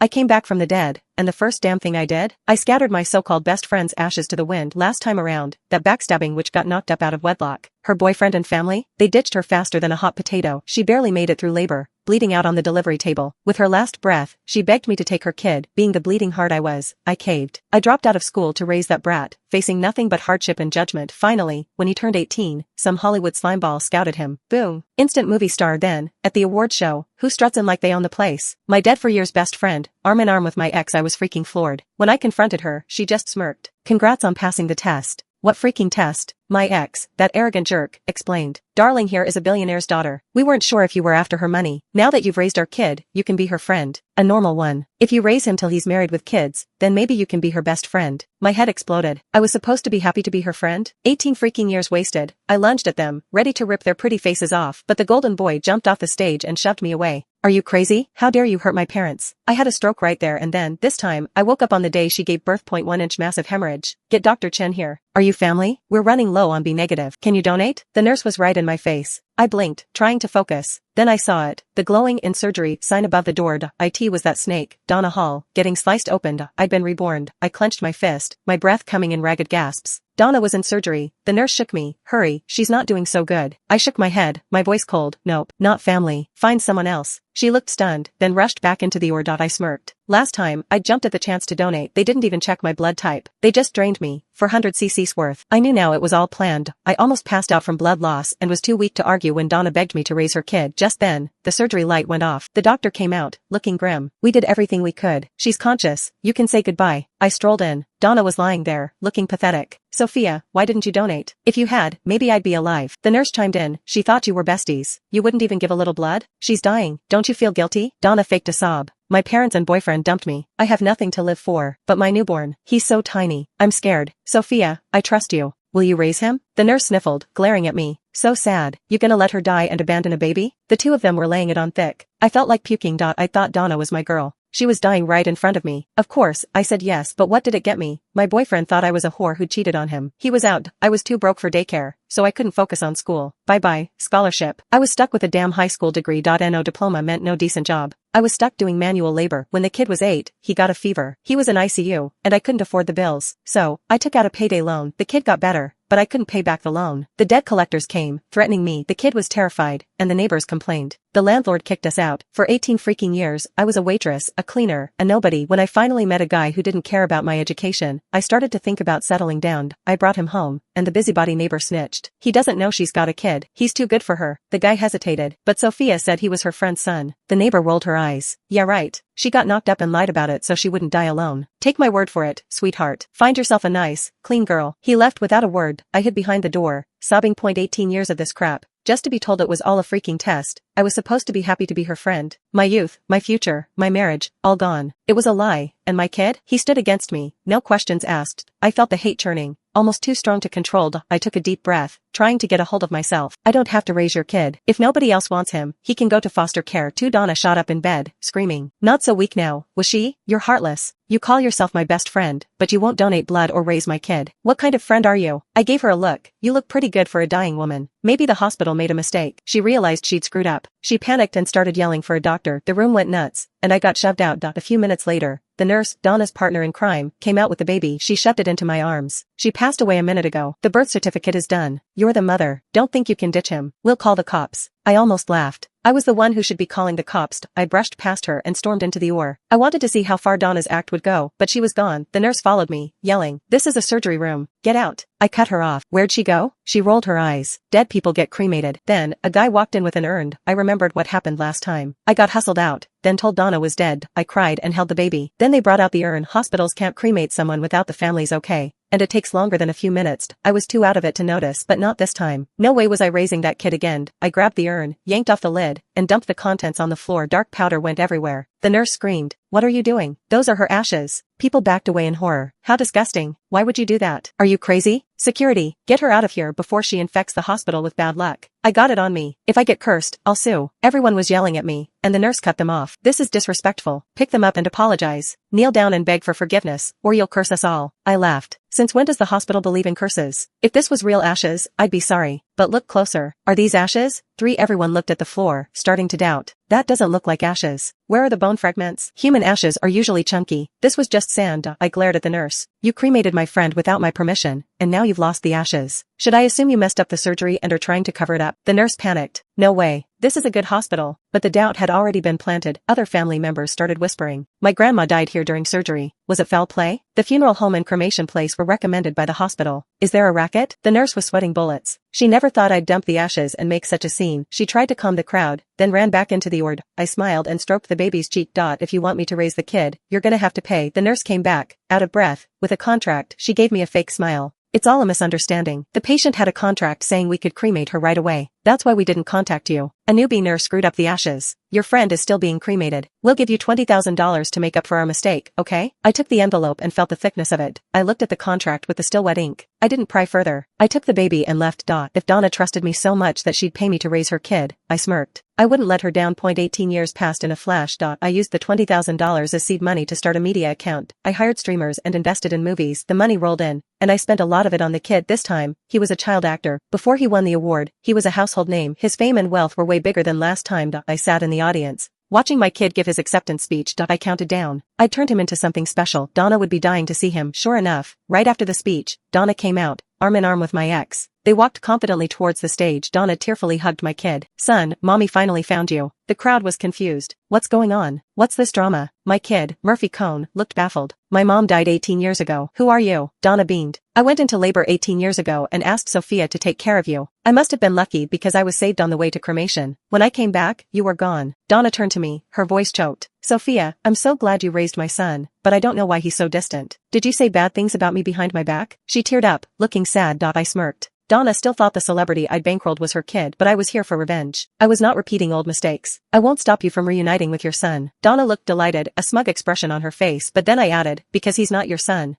I came back from the dead, and the first damn thing I did? I scattered my so-called best friend's ashes to the wind last time around, that backstabbing witch got knocked up out of wedlock. Her boyfriend and family? They ditched her faster than a hot potato. She barely made it through labor, bleeding out on the delivery table. With her last breath, she begged me to take her kid. Being the bleeding heart I was, I caved. I dropped out of school to raise that brat, facing nothing but hardship and judgment. Finally, when he turned 18, some Hollywood slimeball scouted him. Boom. Instant movie star then, at the awards show, who struts in like they own the place? My dead for years best friend, arm in arm with my ex. I was freaking floored. When I confronted her, she just smirked. Congrats on passing the test. What freaking test? My ex, that arrogant jerk, explained. Darling, here is a billionaire's daughter. We weren't sure if you were after her money. Now that you've raised our kid, you can be her friend. A normal one. If you raise him till he's married with kids, then maybe you can be her best friend. My head exploded. I was supposed to be happy to be her friend? 18 freaking years wasted. I lunged at them, ready to rip their pretty faces off, but the golden boy jumped off the stage and shoved me away. Are you crazy? How dare you hurt my parents? I had a stroke right there and then, this time, I woke up on the day she gave birth. 1-inch massive hemorrhage. Get Dr. Chen here. Are you family? We're running low on B negative. Can you donate? The nurse was right in my face. I blinked, trying to focus. Then I saw it. The glowing "in surgery" sign above the door. It was that snake, Donna Hall, getting sliced open. I'd been reborn. I clenched my fist, my breath coming in ragged gasps. Donna was in surgery. The nurse shook me. Hurry, she's not doing so good. I shook my head, my voice cold. Nope, not family. Find someone else. She looked stunned, then rushed back into the OR. I smirked. Last time, I jumped at the chance to donate. They didn't even check my blood type. They just drained me, 400 cc's worth. I knew now it was all planned. I almost passed out from blood loss and was too weak to argue when Donna begged me to raise her kid. Just then, the surgery light went off. The doctor came out, looking grim. We did everything we could. She's conscious. You can say goodbye. I strolled in. Donna was lying there, looking pathetic. Sophia, why didn't you donate? If you had, maybe I'd be alive. The nurse chimed in. She thought you were besties. You wouldn't even give a little blood? She's dying. Don't you feel guilty? Donna faked a sob. My parents and boyfriend dumped me. I have nothing to live for. But my newborn. He's so tiny. I'm scared. Sophia, I trust you. Will you raise him? The nurse sniffled, glaring at me. So sad. You gonna let her die and abandon a baby? The two of them were laying it on thick. I felt like puking. I thought Donna was my girl. She was dying right in front of me. Of course, I said yes, but what did it get me? My boyfriend thought I was a whore who cheated on him. He was out. I was too broke for daycare, so I couldn't focus on school. Bye-bye, scholarship. I was stuck with a damn high school degree. No diploma meant no decent job. I was stuck doing manual labor. When the kid was 8, he got a fever. He was in ICU, and I couldn't afford the bills. So, I took out a payday loan. The kid got better, but I couldn't pay back the loan. The debt collectors came, threatening me. The kid was terrified, and the neighbors complained. The landlord kicked us out. For 18 freaking years, I was a waitress, a cleaner, a nobody. When I finally met a guy who didn't care about my education, I started to think about settling down. I brought him home, and the busybody neighbor snitched. He doesn't know she's got a kid. He's too good for her. The guy hesitated, but Sophia said he was her friend's son. The neighbor rolled her eyes. Yeah, right. She got knocked up and lied about it so she wouldn't die alone. Take my word for it, sweetheart. Find yourself a nice, clean girl. He left without a word. I hid behind the door, sobbing. 18 years of this crap, just to be told it was all a freaking test. I was supposed to be happy to be her friend. My youth, my future, my marriage, all gone. It was a lie. And my kid? He stood against me, no questions asked. I felt the hate churning, almost too strong to control. I took a deep breath, trying to get a hold of myself. I don't have to raise your kid. If nobody else wants him, he can go to foster care too. Donna shot up in bed, screaming. Not so weak now, was she? You're heartless. You call yourself my best friend, but you won't donate blood or raise my kid. What kind of friend are you? I gave her a look. You look pretty good for a dying woman. Maybe the hospital made a mistake. She realized she'd screwed up. She panicked and started yelling for a doctor. The room went nuts, and I got shoved out. A few minutes later, the nurse, Donna's partner in crime, came out with the baby. She shoved it into my arms. She passed away a minute ago. The birth certificate is done. You're the mother. Don't think you can ditch him. We'll call the cops. I almost laughed. I was the one who should be calling the cops. I brushed past her and stormed into the OR. I wanted to see how far Donna's act would go, but she was gone. The nurse followed me, yelling, "This is a surgery room. Get out." I cut her off. Where'd she go? She rolled her eyes. Dead people get cremated. Then, a guy walked in with an urn. I remembered what happened last time. I got hustled out, then told Donna was dead. I cried and held the baby. Then they brought out the urn. Hospitals can't cremate someone without the family's okay. And it takes longer than a few minutes. I was too out of it to notice, but not this time. No way was I raising that kid again. I grabbed the urn, yanked off the lid, and dumped the contents on the floor. Dark powder went everywhere. The nurse screamed. "What are you doing?" "Those are her ashes." People backed away in horror. "How disgusting. Why would you do that? Are you crazy? Security, get her out of here before she infects the hospital with bad luck." I got it on me. If I get cursed, I'll sue. Everyone was yelling at me, and the nurse cut them off. "This is disrespectful. Pick them up and apologize. Kneel down and beg for forgiveness, or you'll curse us all." I laughed. Since when does the hospital believe in curses? If this was real ashes, I'd be sorry. But look closer. Are these ashes? 3. Everyone looked at the floor, starting to doubt. That doesn't look like ashes. Where are the bone fragments? Human ashes are usually chunky. This was just sand. I glared at the nurse. You cremated my friend without my permission, and now you've lost the ashes. Should I assume you messed up the surgery and are trying to cover it up? The nurse panicked. No way. This is a good hospital. But the doubt had already been planted. Other family members started whispering. My grandma died here during surgery. Was it foul play? The funeral home and cremation place were recommended by the hospital. Is there a racket? The nurse was sweating bullets. She never thought I'd dump the ashes and make such a scene. She tried to calm the crowd, then ran back into the ward. I smiled and stroked the baby's cheek. If you want me to raise the kid, you're gonna have to pay. The nurse came back, out of breath, with a contract. She gave me a fake smile. It's all a misunderstanding. The patient had a contract saying we could cremate her right away. That's why we didn't contact you. A newbie nurse screwed up the ashes. Your friend is still being cremated. We'll give you $20,000 to make up for our mistake, okay? I took the envelope and felt the thickness of it. I looked at the contract with the still wet ink. I didn't pry further. I took the baby and left. If Donna trusted me so much that she'd pay me to raise her kid, I smirked. I wouldn't let her down. 18 years passed in a flash. I used the $20,000 as seed money to start a media account. I hired streamers and invested in movies. The money rolled in, and I spent a lot of it on the kid. This time, he was a child actor. Before he won the award, he was a household name. His fame and wealth were way bigger than last time. I sat in the audience, watching my kid give his acceptance speech. I counted down. I'd turned him into something special. Donna would be dying to see him. Sure enough, right after the speech, Donna came out, arm in arm with my ex. They walked confidently towards the stage. Donna tearfully hugged my kid. Son, mommy finally found you. The crowd was confused. What's going on? What's this drama? My kid, Murphy Cohn, looked baffled. My mom died 18 years ago. Who are you? Donna beamed. I went into labor 18 years ago and asked Sophia to take care of you. I must have been lucky because I was saved on the way to cremation. When I came back, you were gone. Donna turned to me, her voice choked. Sophia, I'm so glad you raised my son, but I don't know why he's so distant. Did you say bad things about me behind my back? She teared up, looking sad. I smirked. Donna still thought the celebrity I'd bankrolled was her kid, but I was here for revenge. I was not repeating old mistakes. I won't stop you from reuniting with your son. Donna looked delighted, a smug expression on her face, but then I added, because he's not your son.